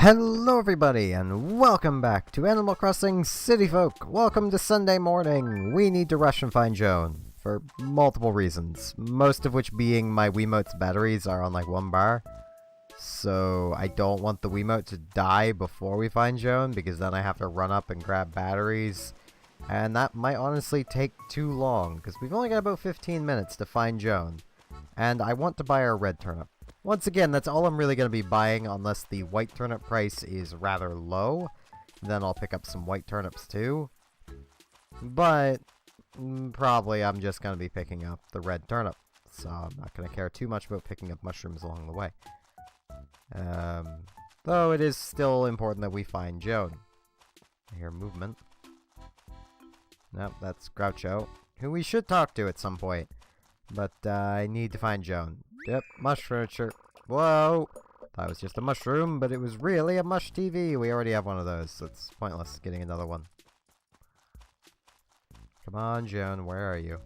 Hello everybody and welcome back to Animal Crossing City Folk. Welcome to Sunday morning. We need to rush and find Joan for multiple reasons, most of which being my Wiimote's batteries are on like 1 bar. So I don't want the Wiimote to die before we find Joan because then I have to run up and grab batteries. And that might honestly take too long because we've only got about 15 minutes to find Joan. And I want to buy our red turnip. Once again, that's all I'm really going to be buying unless the white turnip price is rather low. Then I'll pick up some white turnips too. But probably I'm just going to be picking up the red turnip. So I'm not going to care too much about picking up mushrooms along the way. Though it is still important that we find Joan. I hear movement. Nope, that's Groucho, who we should talk to at some point. But I need to find Joan. Yep, mush furniture. Whoa! That was just a mushroom, but it was really a mush TV. We already have one of those, so it's pointless getting another one. Come on, Joan, where are you?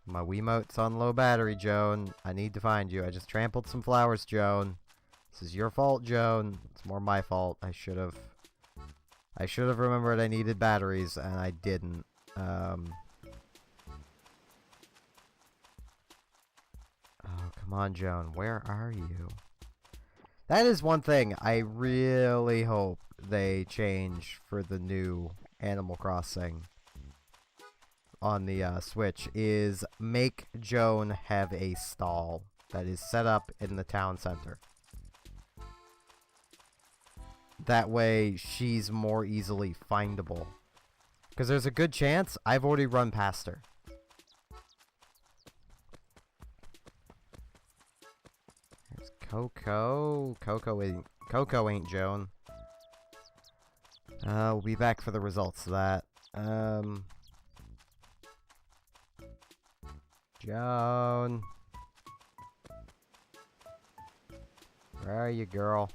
My Wiimote's on low battery, Joan. I need to find you. I just trampled some flowers, Joan. This is your fault, Joan. It's more my fault. I should have remembered I needed batteries, and I didn't. Oh, come on, Joan. Where are you? That is one thing I really hope they change for the new Animal Crossing on the Switch, is make Joan have a stall that is set up in the town center. That way, she's more easily findable. Because there's a good chance I've already run past her. There's Coco. Coco ain't Joan. We'll be back for the results of that. Joan. Where are you, girl?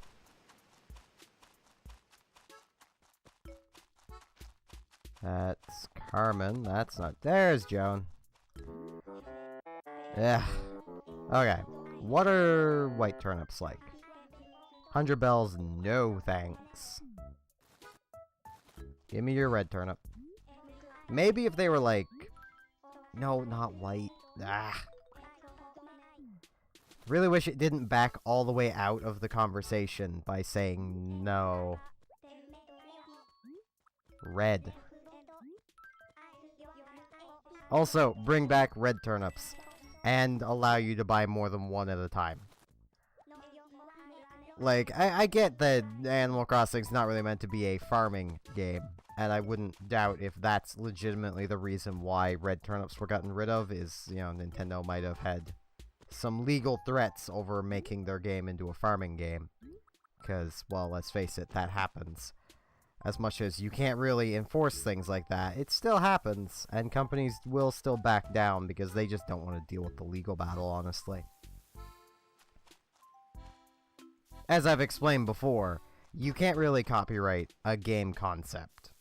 That's Carmen. That's not... There's Joan. Yeah. Okay. What are white turnips like? 100 bells, no thanks. Give me your red turnip. Maybe if they were like... No, not white. Ah. Really wish it didn't back all the way out of the conversation by saying no. Red. Also, bring back red turnips. And allow you to buy more than one at a time. Like, I get that Animal Crossing's not really meant to be a farming game. And I wouldn't doubt if that's legitimately the reason why red turnips were gotten rid of, is, you know, Nintendo might have had some legal threats over making their game into a farming game. Because, well, let's face it, that happens. As much as you can't really enforce things like that, it still happens, and companies will still back down because they just don't want to deal with the legal battle, honestly. As I've explained before, you can't really copyright a game concept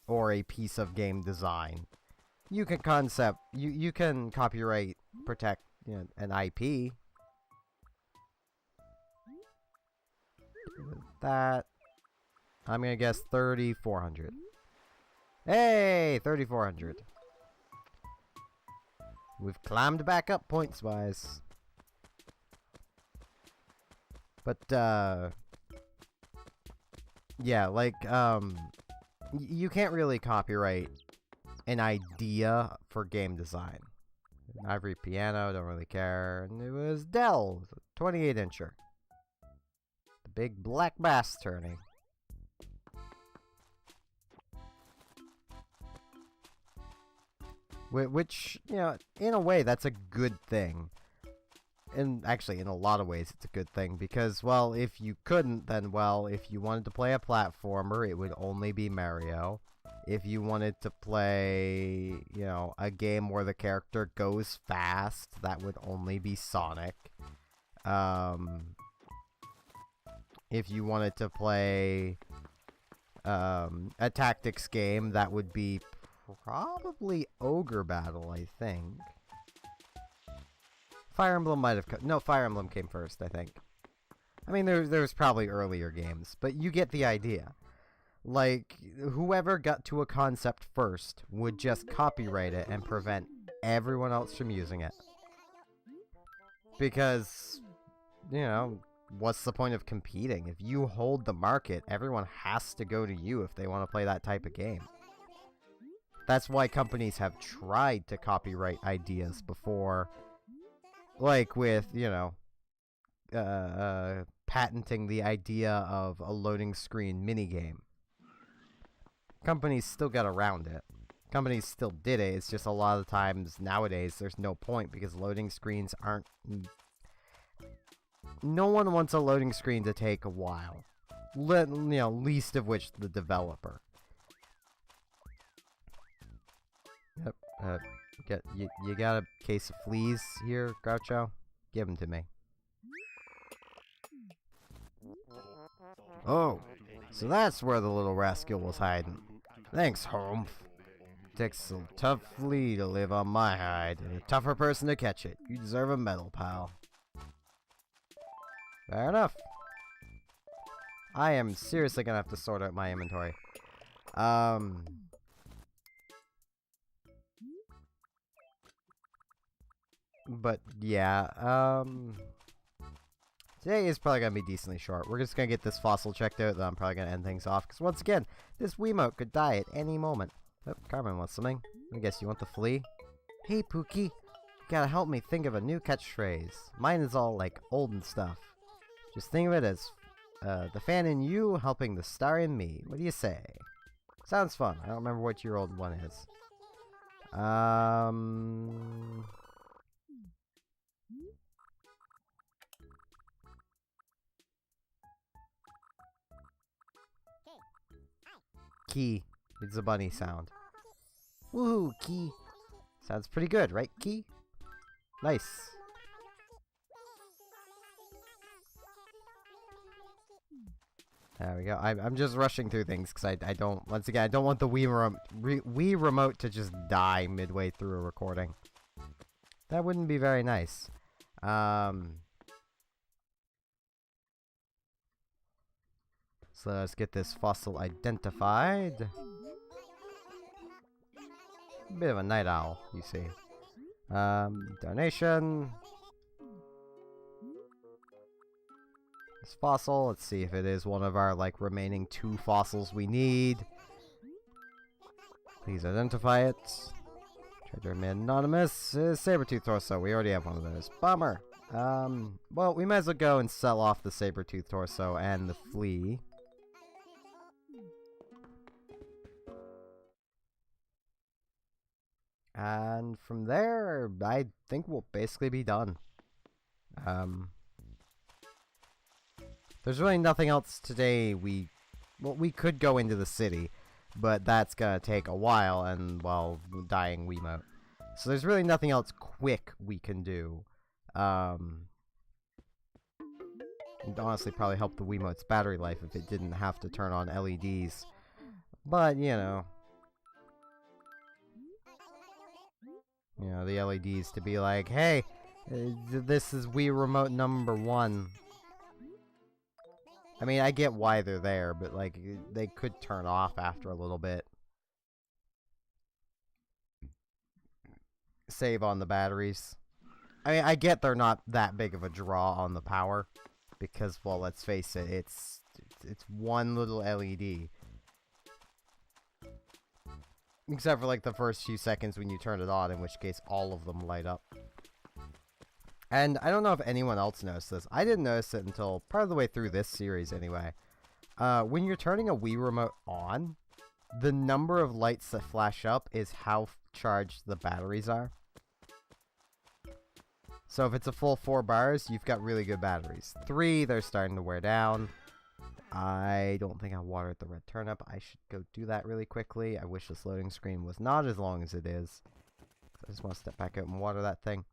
or a piece of game design. You can you can copyright, protect, you know, an IP. That... I'm gonna guess 3,400. Hey, 3,400. We've climbed back up points-wise. But, yeah, like, you can't really copyright an idea for game design. An ivory piano, don't really care. And it was Dell, 28-incher. The big black bass turning. Which, you know, in a way, that's a good thing. And actually, in a lot of ways, it's a good thing. Because, well, if you couldn't, then, well, if you wanted to play a platformer, it would only be Mario. If you wanted to play, you know, a game where the character goes fast, that would only be Sonic. If you wanted to play a tactics game, that would be... probably Ogre Battle, I think. Fire Emblem might have... No, Fire Emblem came first, I think. I mean, there's probably earlier games, but you get the idea. Like, whoever got to a concept first would just copyright it and prevent everyone else from using it. Because, you know, what's the point of competing? If you hold the market, everyone has to go to you if they want to play that type of game. That's why companies have tried to copyright ideas before. Like with, you know, patenting the idea of a loading screen minigame. Companies still got around it. Companies still did it, it's just a lot of times nowadays there's no point because loading screens aren't... No one wants a loading screen to take a while. Least of which the developer. Yep, you got a case of fleas here, Groucho? Give them to me. Oh, so that's where the little rascal was hiding. Thanks, Holmes. Takes a tough flea to live on my hide, and a tougher person to catch it. You deserve a medal, pal. Fair enough. I am seriously gonna have to sort out my inventory. But, yeah, today is probably gonna be decently short. We're just gonna get this fossil checked out, then I'm probably gonna end things off. Because, once again, this Wiimote could die at any moment. Oh, Carmen wants something. I guess you want the flea? Hey, Pookie. You gotta help me think of a new catchphrase. Mine is all, like, old and stuff. Just think of it as, the fan in you helping the star in me. What do you say? Sounds fun. I don't remember what your old one is. Key. It's a bunny sound. Woohoo, Key. Sounds pretty good, right, Key? Nice. There we go. I'm just rushing through things because I don't, once again, I don't want the Wii remote to just die midway through a recording. That wouldn't be very nice. So let's get this fossil identified. Bit of a night owl, you see. Donation. This fossil, let's see if it is one of our, like, remaining 2 fossils we need. Please identify it. Try to remain anonymous. Saber-tooth torso, we already have one of those. Bummer. Well, we might as well go and sell off the saber-tooth torso and the flea. And from there, I think we'll basically be done. There's really nothing else today well, we could go into the city, but that's gonna take a while and, well, dying Wiimote. So there's really nothing else quick we can do. It'd honestly probably help the Wiimote's battery life if it didn't have to turn on LEDs. But, you know, the LEDs to be like, hey, this is Wii Remote number 1. I mean, I get why they're there, but, like, they could turn off after a little bit. Save on the batteries. I mean, I get they're not that big of a draw on the power, because, well, let's face it, it's one little LED. Except for, like, the first few seconds when you turn it on, in which case all of them light up. And I don't know if anyone else noticed this. I didn't notice it until part of the way through this series, anyway. When you're turning a Wii Remote on, the number of lights that flash up is how charged the batteries are. So if it's a full 4 bars, you've got really good batteries. 3, they're starting to wear down. I don't think I watered the red turnip. I should go do that really quickly. I wish this loading screen was not as long as it is. I just want to step back out and water that thing.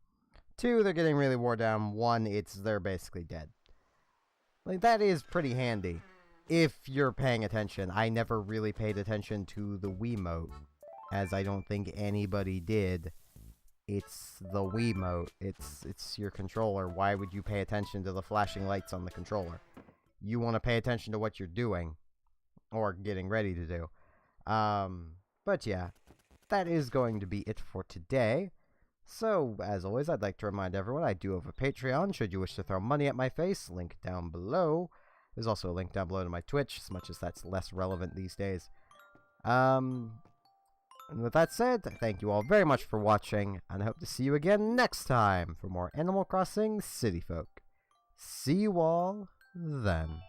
2, they're getting really wore down. 1, they're basically dead. Like, that is pretty handy. If you're paying attention. I never really paid attention to the Wiimote, as I don't think anybody did It's the Wiimote. It's your controller. Why would you pay attention to the flashing lights on the controller? You want to pay attention to what you're doing. Or getting ready to do. But yeah, that is going to be it for today. So, as always, I'd like to remind everyone I do have a Patreon, should you wish to throw money at my face, link down below. There's also a link down below to my Twitch, as much as that's less relevant these days. And with that said, thank you all very much for watching, and I hope to see you again next time for more Animal Crossing City Folk. See you all then.